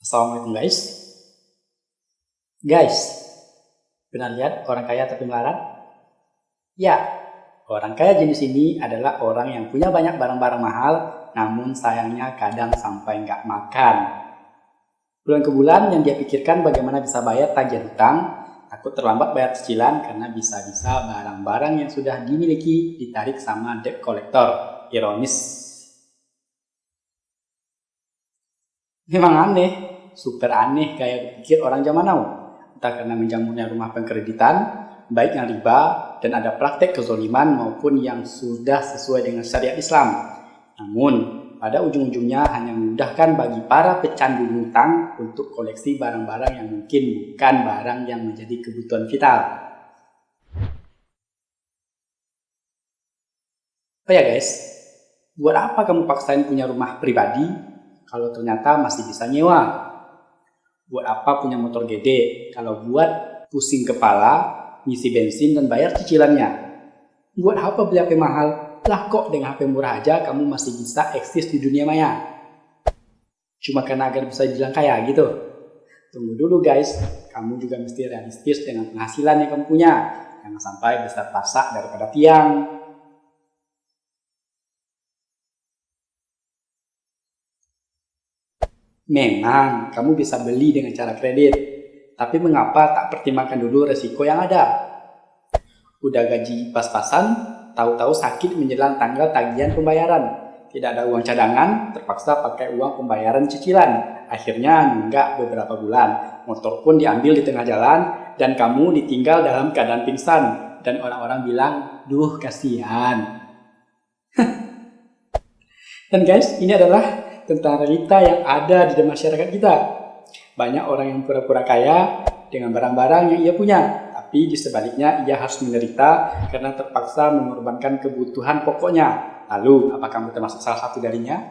Assalamualaikum guys. Guys, pernah lihat orang kaya tapi melarat? Ya, orang kaya jenis ini adalah orang yang punya banyak barang-barang mahal, namun sayangnya kadang sampai nggak makan. Bulan ke bulan yang dia pikirkan bagaimana bisa bayar tagihan hutang, takut terlambat bayar cicilan karena bisa-bisa barang-barang yang sudah dimiliki ditarik sama debt collector. Ironis. Memang aneh, super aneh kayak pikir orang zaman now. Entah karena menjamurnya rumah pengkreditan, baik yang riba, dan ada praktek kezoliman maupun yang sudah sesuai dengan syariat Islam. Namun, pada ujung-ujungnya hanya memudahkan bagi para pecandu hutang untuk koleksi barang-barang yang mungkin bukan barang yang menjadi kebutuhan vital. Oh ya guys, buat apa kamu paksain punya rumah pribadi kalau ternyata masih bisa nyewa? Buat apa punya motor gede kalau buat pusing kepala, ngisi bensin dan bayar cicilannya? Buat apa beli HP mahal? Lah kok dengan HP murah aja kamu masih bisa eksis di dunia maya? Cuma karena agar bisa bilang kaya gitu? Tunggu dulu guys, kamu juga mesti realistis dengan penghasilan yang kamu punya. Jangan sampai besar pasak daripada tiang. Memang kamu bisa beli dengan cara kredit, tapi mengapa tak pertimbangkan dulu resiko yang ada? Udah gaji pas-pasan, tahu-tahu sakit menjelang tanggal tagihan pembayaran. Tidak ada uang cadangan, terpaksa pakai uang pembayaran cicilan. Akhirnya nunggak beberapa bulan, motor pun diambil di tengah jalan, dan kamu ditinggal dalam keadaan pingsan. Dan orang-orang bilang, duh kasihan. Dan guys, ini adalah tentang realita yang ada di masyarakat kita. Banyak orang yang pura-pura kaya dengan barang-barang yang ia punya, tapi di sebaliknya ia harus menderita karena terpaksa mengorbankan kebutuhan pokoknya. Lalu, apa kamu termasuk salah satu darinya?